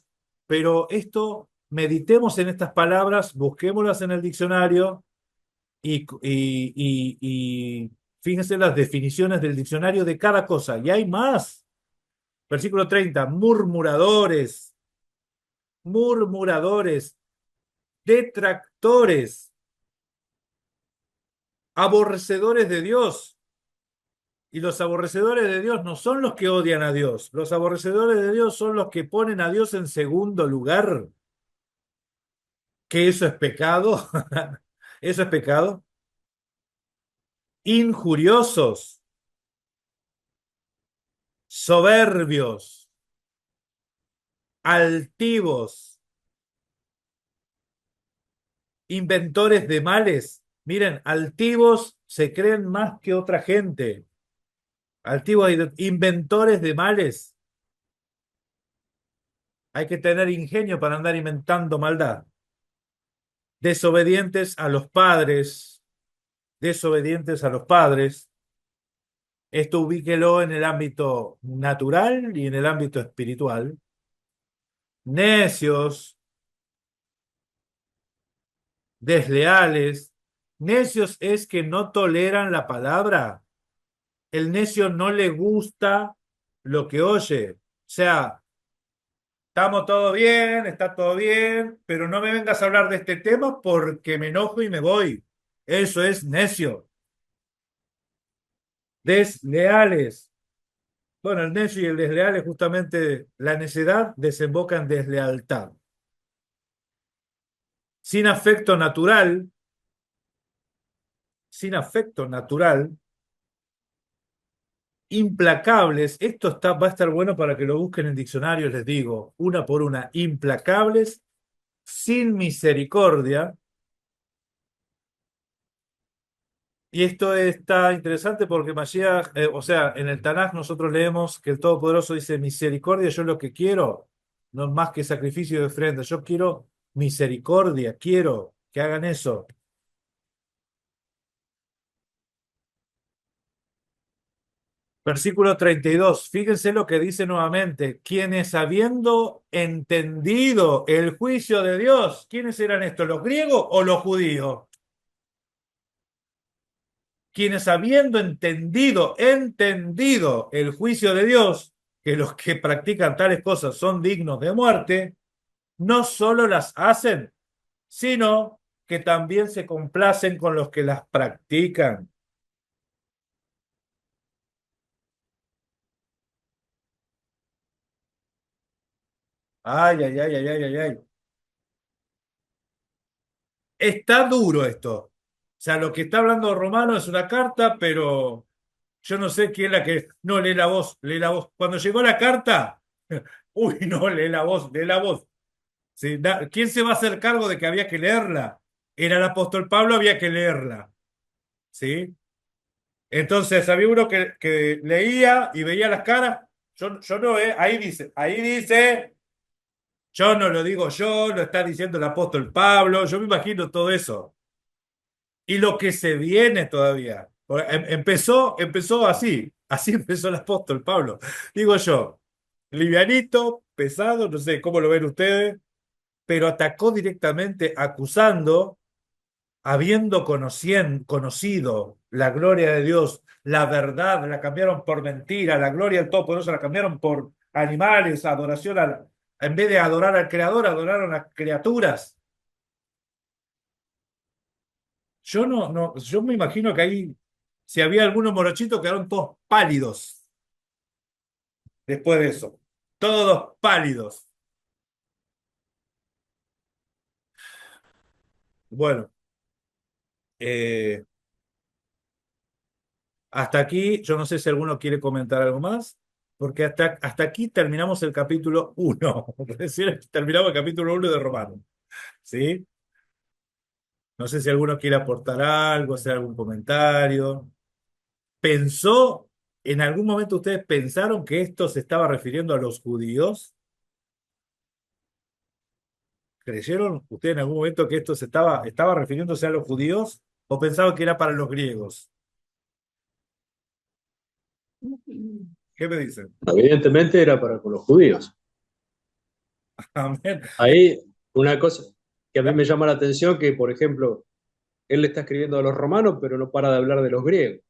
S3: pero esto, meditemos en estas palabras, busquémoslas en el diccionario y fíjense las definiciones del diccionario de cada cosa. Y hay más. Versículo 30, murmuradores, detractores, aborrecedores de Dios. Y los aborrecedores de Dios no son los que odian a Dios. Los aborrecedores de Dios son los que ponen a Dios en segundo lugar. ¿Que eso es pecado? ¿Eso es pecado? Injuriosos, soberbios, altivos, inventores de males. Miren, altivos se creen más que otra gente. Altivos inventores de males. Hay que tener ingenio para andar inventando maldad. Desobedientes a los padres. Desobedientes a los padres. Esto ubíquelo en el ámbito natural y en el ámbito espiritual. Necios, desleales. Necios es que no toleran la palabra. El necio no le gusta lo que oye. O sea, estamos todo bien, está todo bien, pero no me vengas a hablar de este tema porque me enojo y me voy. Eso es necio. Desleales. Bueno, el necio y el desleal es justamente la necedad desemboca en deslealtad. Sin afecto natural, sin afecto natural, implacables, va a estar bueno para que lo busquen en diccionarios, les digo, una por una, implacables, sin misericordia. Y esto está interesante porque Mashiach, o sea, en el Tanaj nosotros leemos que el Todopoderoso dice misericordia, yo lo que quiero, no es más que sacrificio de ofrenda, yo quiero misericordia, quiero que hagan eso. Versículo 32. Fíjense lo que dice nuevamente. Quienes habiendo entendido el juicio de Dios, ¿quiénes eran estos? ¿Los griegos o los judíos? Quienes habiendo entendido el juicio de Dios, que los que practican tales cosas son dignos de muerte, no solo las hacen, sino que también se complacen con los que las practican. Ay, ay, ay, ay, ay, ay, ay. Está duro esto. O sea, lo que está hablando Romano es una carta, pero yo no sé quién es la que... No, lee la voz, lee la voz. Cuando llegó la carta, uy, no, lee la voz, lee la voz. Sí, ¿quién se va a hacer cargo de que había que leerla? Era el apóstol Pablo, había que leerla. ¿Sí? Entonces, había uno que leía y veía las caras. Yo no, ahí dice, yo no lo digo yo, lo está diciendo el apóstol Pablo, yo me imagino todo eso. Y lo que se viene todavía. Empezó así empezó el apóstol Pablo. Digo yo, livianito, pesado, no sé cómo lo ven ustedes, pero atacó directamente acusando, habiendo conocido la gloria de Dios, la verdad, la cambiaron por mentira, la gloria del Todopoderoso la cambiaron por animales, en vez de adorar al Creador, adoraron a criaturas. Yo me imagino que ahí, si había algunos morochitos, quedaron todos pálidos después de eso. Todos pálidos. Bueno, eh, hasta aquí, yo no sé si alguno quiere comentar algo más, porque hasta aquí terminamos el capítulo 1. Recién terminamos el capítulo 1 de Romano. ¿Sí? No sé si alguno quiere aportar algo, hacer algún comentario. ¿Pensó, en algún momento ustedes pensaron que esto se estaba refiriendo a los judíos? ¿Creyeron ustedes en algún momento que esto estaba refiriéndose a los judíos o pensaban que era para los griegos? ¿Qué me dicen?
S4: Evidentemente era para con los judíos.
S3: Amén.
S4: Ahí una cosa que a mí me llama la atención, que por ejemplo, él le está escribiendo a los romanos, pero no para de hablar de los griegos.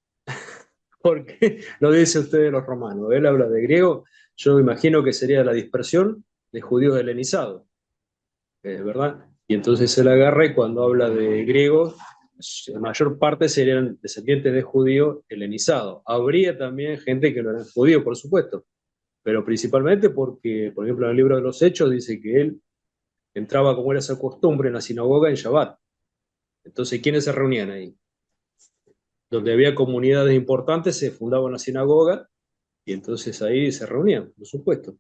S4: ¿Por qué no dice usted de los romanos? Él habla de griego, yo me imagino que sería la dispersión de judíos helenizados, ¿verdad? Y entonces él agarra y cuando habla de griegos, la mayor parte serían descendientes de judíos helenizados. Habría también gente que no eran judíos, por supuesto, pero principalmente porque, por ejemplo, en el libro de los Hechos dice que él entraba como era esa costumbre en la sinagoga en Shabbat. Entonces, ¿quiénes se reunían ahí? Donde había comunidades importantes, se fundaba una sinagoga y entonces ahí se reunían, por supuesto.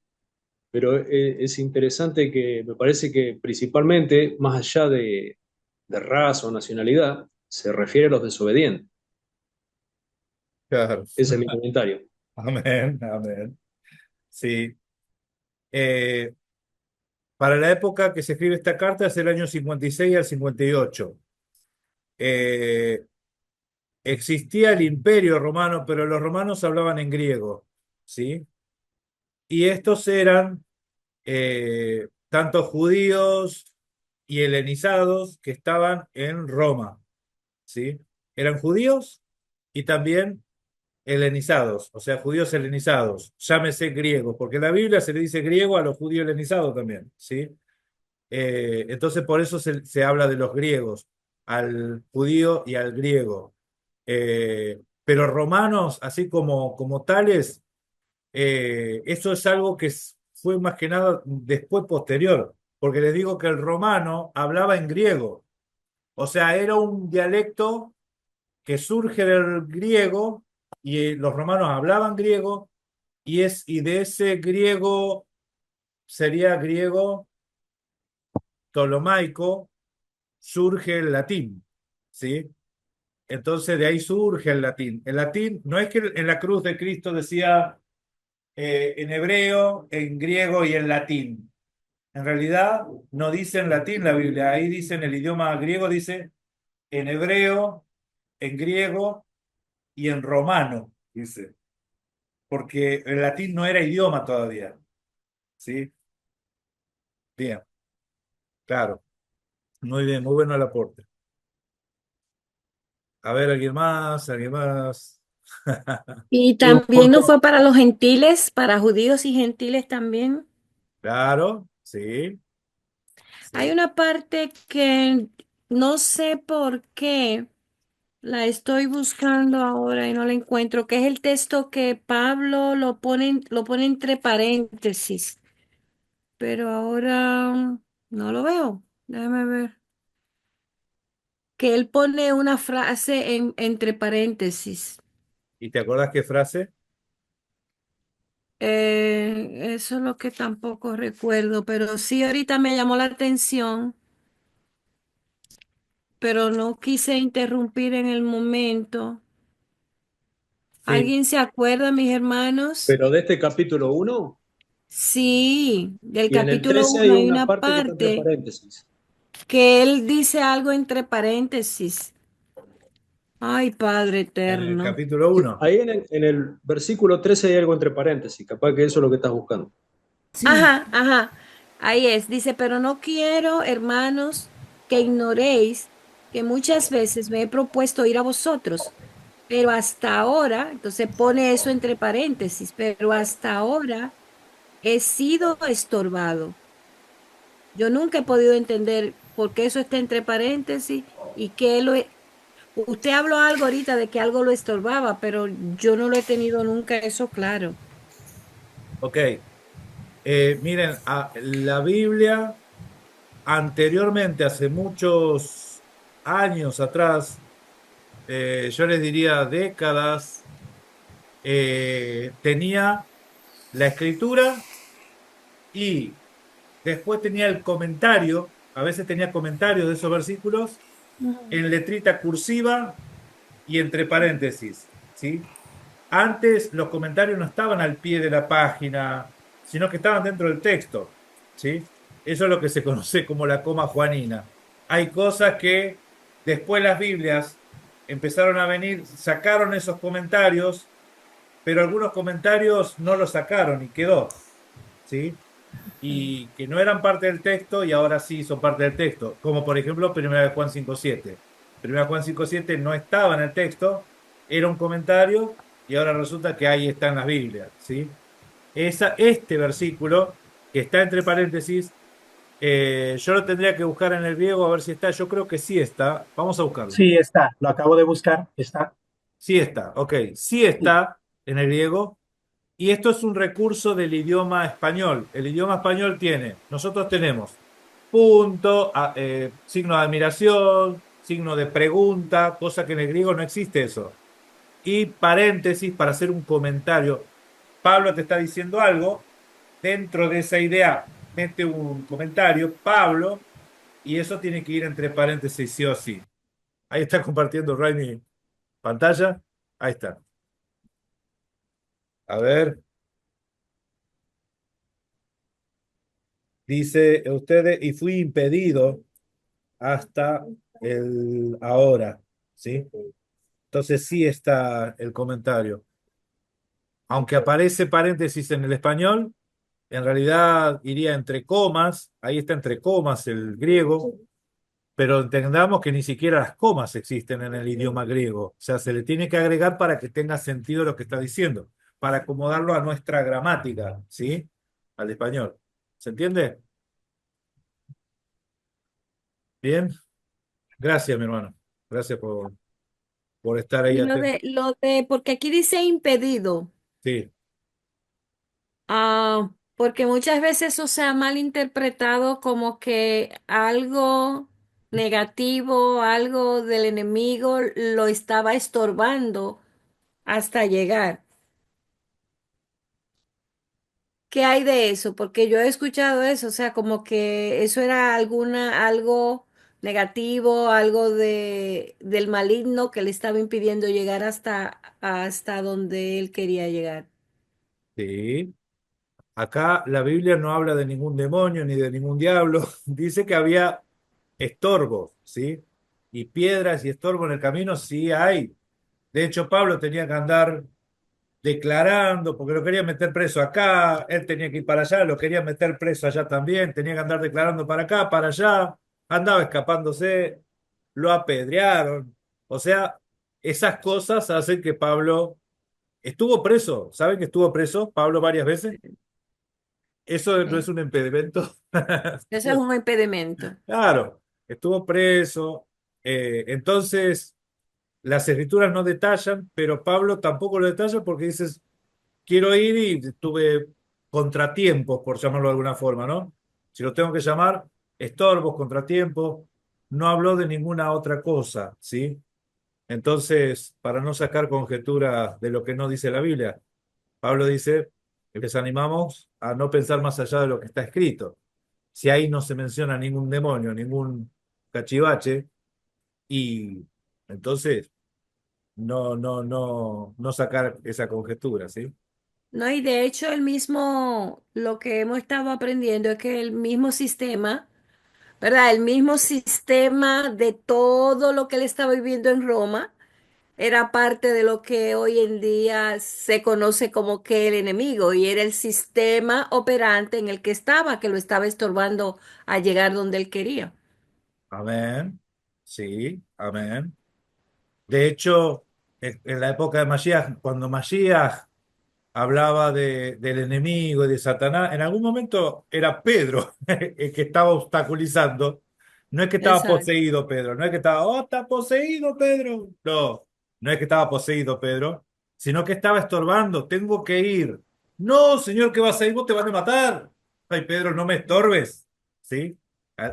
S4: Pero es interesante que me parece que principalmente, más allá de raza o nacionalidad, se refiere a los desobedientes.
S3: Claro.
S4: Ese es mi comentario.
S3: Amén, amén. Sí. Eh, para la época que se escribe esta carta es el año 56 al 58. Eh, Existía el imperio romano, pero los romanos hablaban en griego, ¿sí? Y estos eran tanto judíos y helenizados que estaban en Roma, ¿sí? Eran judíos y también helenizados, o sea, judíos helenizados, llámese griegos, porque en la Biblia se le dice griego a los judíos helenizados también, ¿sí? Entonces por eso se habla de los griegos, al judío y al griego. Pero romanos, así como tales, eso es algo que fue más que nada después posterior, porque les digo que el romano hablaba en griego, o sea, era un dialecto que surge del griego y los romanos hablaban griego y de ese griego sería griego tolomaico, surge el latín, ¿sí? Entonces de ahí surge el latín. El latín no es que en la cruz de Cristo decía en hebreo, en griego y en latín. En realidad no dice en latín la Biblia, ahí dice en el idioma griego, dice en hebreo, en griego y en romano, dice, porque el latín no era idioma todavía, ¿sí? Bien, claro, muy bien, muy bueno el aporte. A ver, ¿alguien más? ¿Alguien más?
S5: Y
S3: Un
S5: también no
S3: montón.
S5: fue para los gentiles, para judíos y gentiles también.
S3: Claro, sí,
S5: Hay
S3: sí.
S5: una parte que no sé por qué la estoy buscando ahora y no la encuentro, que es el texto que Pablo lo pone entre paréntesis, pero ahora no lo veo. Déjame ver. Que él pone una frase entre paréntesis.
S3: ¿Y te acordás qué frase?
S5: Eso es lo que tampoco recuerdo, pero sí ahorita me llamó la atención, pero no quise interrumpir en el momento.
S3: Sí,
S5: ¿Alguien se acuerda, mis hermanos?
S4: Pero de este capítulo 1,
S5: Sí, del
S4: y en el
S5: capítulo
S4: 13 hay
S5: 1 hay
S4: una
S5: una
S4: parte que está entre
S5: parte
S4: paréntesis.
S5: que él dice algo entre paréntesis. Ay, Padre
S3: en el
S5: eterno.
S3: capítulo uno.
S4: Ahí en el versículo 13 hay algo entre paréntesis, capaz que eso es lo que estás buscando.
S3: Sí,
S5: Ajá, ajá. Ahí es. Dice, pero no quiero, hermanos, que ignoréis que muchas veces me he propuesto ir a vosotros, pero hasta ahora, entonces pone eso entre paréntesis, pero hasta ahora he sido estorbado. Yo nunca he podido entender por qué eso está entre paréntesis y que usted habló algo ahorita de que algo lo estorbaba, pero yo no lo he tenido nunca eso claro.
S3: ok. Miren, la Biblia anteriormente, hace muchos años atrás, yo les diría décadas, tenía la escritura y después tenía el comentario, a veces tenía comentarios de esos versículos
S5: Ujú.
S3: en letrita cursiva y entre paréntesis, ¿sí? Antes los comentarios no estaban al pie de la página, sino que estaban dentro del texto, ¿sí? Eso es lo que se conoce como la coma juanina. Hay cosas que después las Biblias empezaron a venir, sacaron esos comentarios, pero algunos comentarios no los sacaron y quedó, ¿sí? Y que no eran parte del texto y ahora sí son parte del texto, como por ejemplo 1 Juan 5:7. 1 Juan 5:7 no estaba en el texto, era un comentario y ahora resulta que ahí está en las Biblias, ¿sí? Este versículo, que está entre paréntesis, yo lo tendría que buscar en el griego a ver si está, yo creo que sí está, vamos a buscarlo.
S2: Sí, está. Lo acabo de buscar. Está.
S3: Sí está, ok, sí
S2: Sí.
S3: está en el griego. Y esto es un recurso del idioma español. El idioma español tiene, nosotros tenemos punto, signo de admiración, signo de pregunta, cosa que en el griego no existe eso. Y paréntesis para hacer un comentario. Pablo te está diciendo algo, dentro de esa idea mete un comentario, Pablo, y eso tiene que ir entre paréntesis sí o sí. Ahí está compartiendo Raimi pantalla. Ahí está. A ver. Dice ustedes, y fui impedido hasta el ahora, ¿sí? Entonces sí está el comentario. Aunque aparece paréntesis en el español, en realidad iría entre comas, ahí está entre comas el griego, pero entendamos que ni siquiera las comas existen en el idioma griego. O sea, se le tiene que agregar para que tenga sentido lo que está diciendo, para acomodarlo a nuestra gramática, ¿sí? Al español. ¿Se entiende? Bien. Gracias, mi hermano. Gracias por estar ahí
S5: Y
S3: atento.
S5: porque aquí dice impedido.
S3: Sí,
S5: Porque muchas veces eso se ha malinterpretado como que algo negativo, algo del enemigo lo estaba estorbando hasta llegar. ¿Qué hay de eso? Porque yo he escuchado eso, o sea, como que eso era algo negativo, algo del maligno que le estaba impidiendo llegar hasta donde él quería llegar.
S3: sí. Acá la Biblia no habla de ningún demonio ni de ningún diablo. Dice que había estorbos, ¿sí? Y piedras y estorbo en el camino sí hay. De hecho, Pablo tenía que andar declarando, porque lo querían meter preso acá, él tenía que ir para allá, lo querían meter preso allá también, tenía que andar declarando para acá, para allá, andaba escapándose, lo apedrearon. O sea, esas cosas hacen que Pablo estuvo preso. ¿Saben que estuvo preso Pablo varias veces? Eso no es
S5: Sí.
S3: un impedimento.
S5: Eso es un impedimento.
S3: Claro, estuvo preso. Entonces, las escrituras no detallan, pero Pablo tampoco lo detalla porque dices, quiero ir y tuve contratiempos, por llamarlo de alguna forma, ¿no? Si lo tengo que llamar, estorbos, contratiempos, no habló de ninguna otra cosa, ¿sí? Entonces, para no sacar conjetura de lo que no dice la Biblia, Pablo dice que les animamos a no pensar más allá de lo que está escrito. Si ahí no se menciona ningún demonio, ningún cachivache, y entonces no sacar esa conjetura, ¿sí?
S5: No, y de hecho lo que hemos estado aprendiendo es que el mismo sistema, ¿verdad? El mismo sistema de todo lo que él estaba viviendo en Roma era parte de lo que hoy en día se conoce como que el enemigo, y era el sistema operante en el que estaba, que lo estaba estorbando a llegar donde él quería.
S3: Amén. Sí, amén. De hecho, en la época de Mashiach, cuando Mashiach hablaba del enemigo y de Satanás, en algún momento era Pedro el que estaba obstaculizando. No es que estaba
S5: Exacto.
S3: poseído Pedro, no es que estaba, oh, está poseído Pedro. No, no es que estaba poseído Pedro, sino que estaba estorbando. Tengo que ir. No, señor, ¿qué vas a ir? Vos te van a matar. Ay, Pedro, no me estorbes. ¿Sí?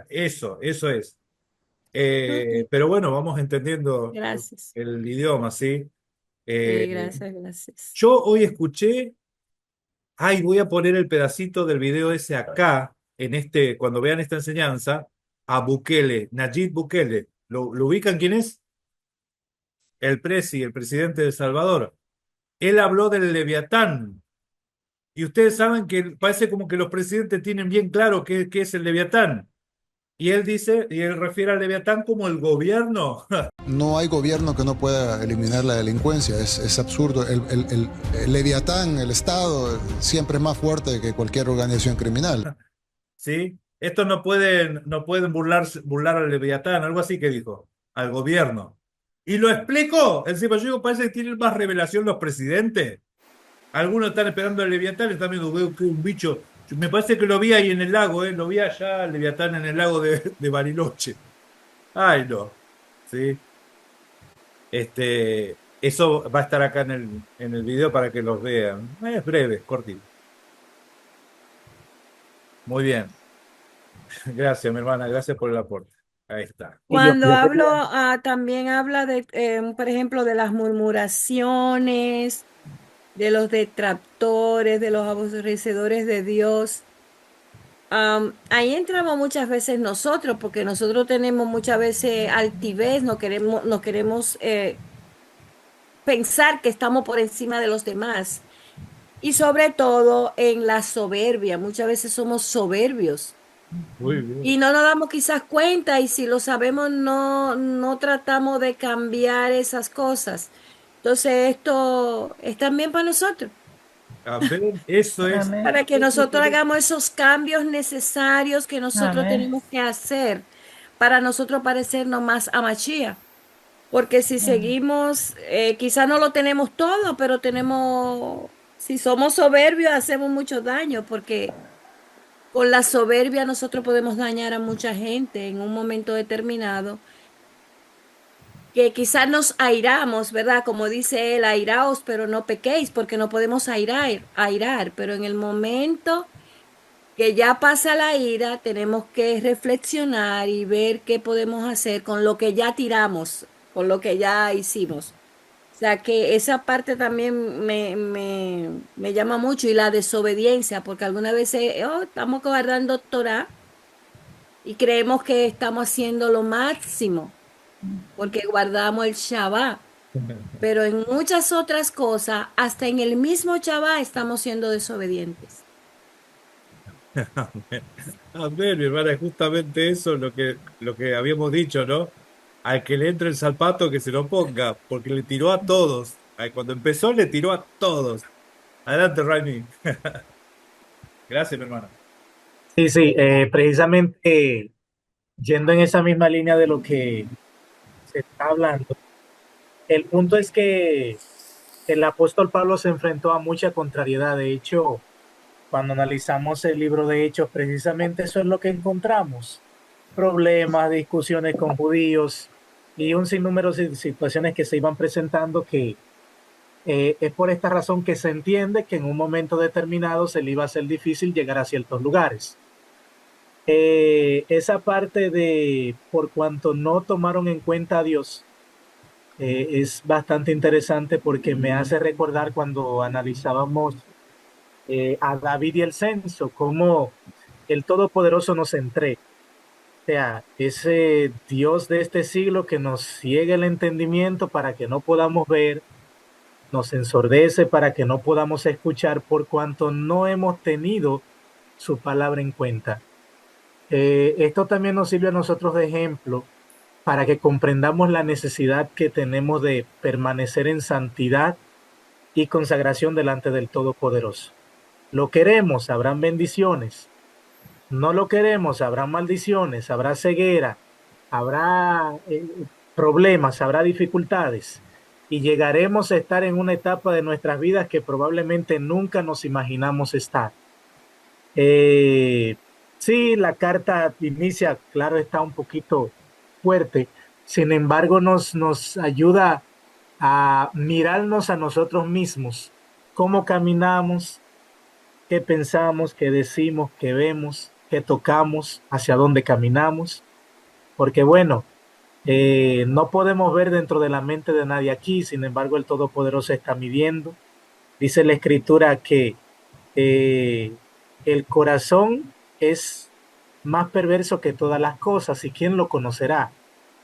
S3: Eso es.
S5: Ok,
S3: Pero bueno, vamos entendiendo
S5: gracias.
S3: el idioma, ¿sí? Eh,
S5: Gracias, gracias.
S3: yo hoy escuché, ay, voy a poner el pedacito del video ese acá, cuando vean esta enseñanza, a Bukele, Nayib Bukele. ¿Lo ubican quién es? El presidente de El Salvador. Él habló del Leviatán. Y ustedes saben que parece como que los presidentes tienen bien claro qué es el Leviatán. Y él refiere al Leviatán como el gobierno.
S6: No hay gobierno que no pueda eliminar la delincuencia, es absurdo. El Leviatán, el Estado, siempre es más fuerte que cualquier organización criminal.
S3: ¿Sí? Estos no pueden burlar al Leviatán, algo así que dijo, al gobierno. Y lo explicó. Encima, yo digo, parece que tienen más revelación los presidentes. Algunos están esperando al Leviatán y están viendo que un bicho. Me parece que lo vi ahí en el lago, ¿eh? Lo vi allá, el Leviatán en el lago de Bariloche. Ay, no. ¿Sí? Eso va a estar acá en el video para que los vean. Es breve, cortito. Muy bien. Gracias, mi hermana. Gracias por el aporte. Ahí está.
S4: Y yo,
S5: Cuando
S4: yo
S5: hablo,
S4: quería,
S5: también habla por ejemplo, de las murmuraciones, de los detractores, de los aborrecedores de Dios. Ahí entramos muchas veces nosotros, porque nosotros tenemos muchas veces altivez, no queremos pensar que estamos por encima de los demás. Y sobre todo en la soberbia, muchas veces somos soberbios.
S3: Muy bien.
S5: Y no nos damos quizás cuenta, y si lo sabemos, no tratamos de cambiar esas cosas. Entonces, esto es también para nosotros.
S3: Amén. Eso es.
S7: Amén.
S5: Para que nosotros hagamos esos cambios necesarios que nosotros
S7: Amén.
S5: tenemos que hacer para nosotros parecernos más a Mashiach. Porque si seguimos, quizás no lo tenemos todo, pero si somos soberbios, hacemos mucho daño, porque con la soberbia nosotros podemos dañar a mucha gente en un momento determinado, que quizás nos airamos, ¿verdad? Como dice él, airaos, pero no pequéis, porque no podemos airar, pero en el momento que ya pasa la ira, tenemos que reflexionar y ver qué podemos hacer con lo que ya tiramos, con lo que ya hicimos. O sea que esa parte también me llama mucho, y la desobediencia, porque algunas veces estamos guardando Torah y creemos que estamos haciendo lo máximo, porque guardamos el Shabbat. Pero en muchas otras cosas, hasta en el mismo Shabbat, estamos siendo desobedientes.
S3: Amén. Amén, mi hermana, es justamente eso lo que habíamos dicho, ¿no? Al que le entre el zapato que se lo ponga, porque le tiró a todos. Cuando empezó le tiró a todos. Adelante, Raimi. Gracias, mi hermana.
S2: Sí, sí, precisamente yendo en esa misma línea de lo que se está hablando, el punto es que el apóstol Pablo se enfrentó a mucha contrariedad. De hecho, cuando analizamos el libro de Hechos, precisamente eso es lo que encontramos. Problemas, discusiones con judíos y un sinnúmero de situaciones que se iban presentando, que es por esta razón que se entiende que en un momento determinado se le iba a hacer difícil llegar a ciertos lugares. Esa parte de por cuanto no tomaron en cuenta a Dios es bastante interesante, porque me hace recordar cuando analizábamos a David y el censo, cómo el Todopoderoso nos entrega. O sea, ese Dios de este siglo que nos ciega el entendimiento para que no podamos ver, nos ensordece para que no podamos escuchar, por cuanto no hemos tenido su palabra en cuenta. Esto también nos sirve a nosotros de ejemplo para que comprendamos la necesidad que tenemos de permanecer en santidad y consagración delante del Todopoderoso. Lo queremos, habrán bendiciones. No lo queremos, habrá maldiciones, habrá ceguera, habrá problemas, habrá dificultades. Y llegaremos a estar en una etapa de nuestras vidas que probablemente nunca nos imaginamos estar. Sí, la carta inicia, claro, está un poquito fuerte. Sin embargo, nos ayuda a mirarnos a nosotros mismos, cómo caminamos, qué pensamos, qué decimos, qué vemos, qué tocamos, hacia dónde caminamos. Porque bueno, no podemos ver dentro de la mente de nadie aquí, sin embargo el Todopoderoso está midiendo. Dice la Escritura que el corazón es más perverso que todas las cosas, y ¿quién lo conocerá?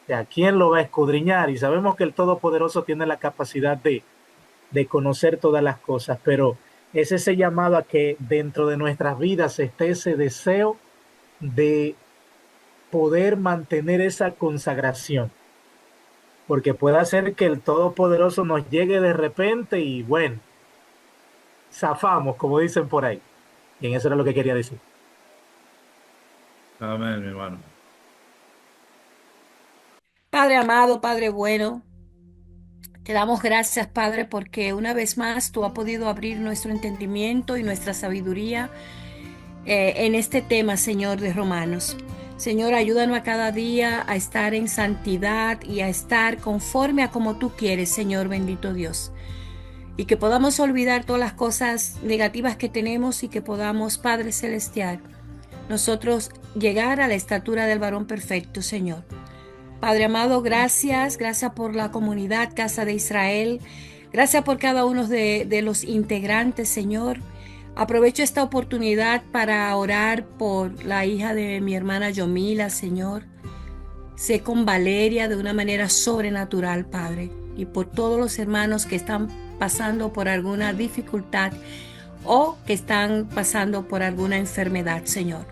S2: O sea, ¿quién lo va a escudriñar? Y sabemos que el Todopoderoso tiene la capacidad de conocer todas las cosas, pero es ese llamado a que dentro de nuestras vidas esté ese deseo de poder mantener esa consagración, porque puede ser que el Todopoderoso nos llegue de repente y bueno, zafamos, como dicen por ahí. Y en eso era lo que quería decir.
S3: Amén, mi hermano.
S5: Padre amado, Padre bueno, te damos gracias, Padre, porque una vez más tú has podido abrir nuestro entendimiento y nuestra sabiduría en este tema, Señor, de Romanos. Señor, ayúdanos a cada día a estar en santidad y a estar conforme a como tú quieres, Señor bendito Dios. Y que podamos olvidar todas las cosas negativas que tenemos, y que podamos, Padre Celestial, nosotros llegar a la estatura del varón perfecto, Señor. Padre amado, gracias por la comunidad Casa de Israel. Gracias por cada uno de los integrantes, Señor. Aprovecho esta oportunidad para orar por la hija de mi hermana Yomila, Señor. Sé con Valeria de una manera sobrenatural, Padre. Y por todos los hermanos que están pasando por alguna dificultad o que están pasando por alguna enfermedad, Señor.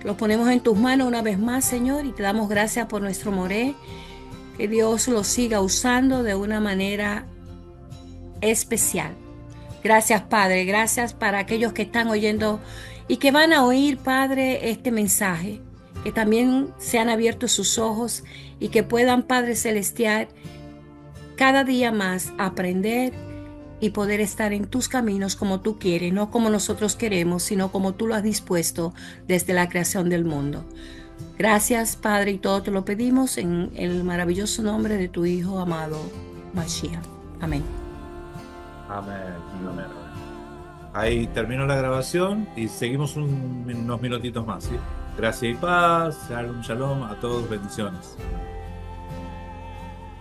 S5: Los ponemos en tus manos una vez más, Señor, y te damos gracias por nuestro Moré. Que Dios lo siga usando de una manera especial. Gracias, Padre. Gracias para aquellos que están oyendo y que van a oír, Padre, este mensaje. Que también sean abiertos sus ojos y que puedan, Padre Celestial, cada día más aprender y poder estar en tus caminos como tú quieres, no como nosotros queremos, sino como tú lo has dispuesto desde la creación del mundo. Gracias, Padre, y todo te lo pedimos en el maravilloso nombre de tu Hijo amado, Mashiach. Amén.
S3: Amén. Amén. Ahí terminó la grabación y seguimos unos minutitos más, ¿sí? Gracias y paz, shalom, shalom, a todos, bendiciones.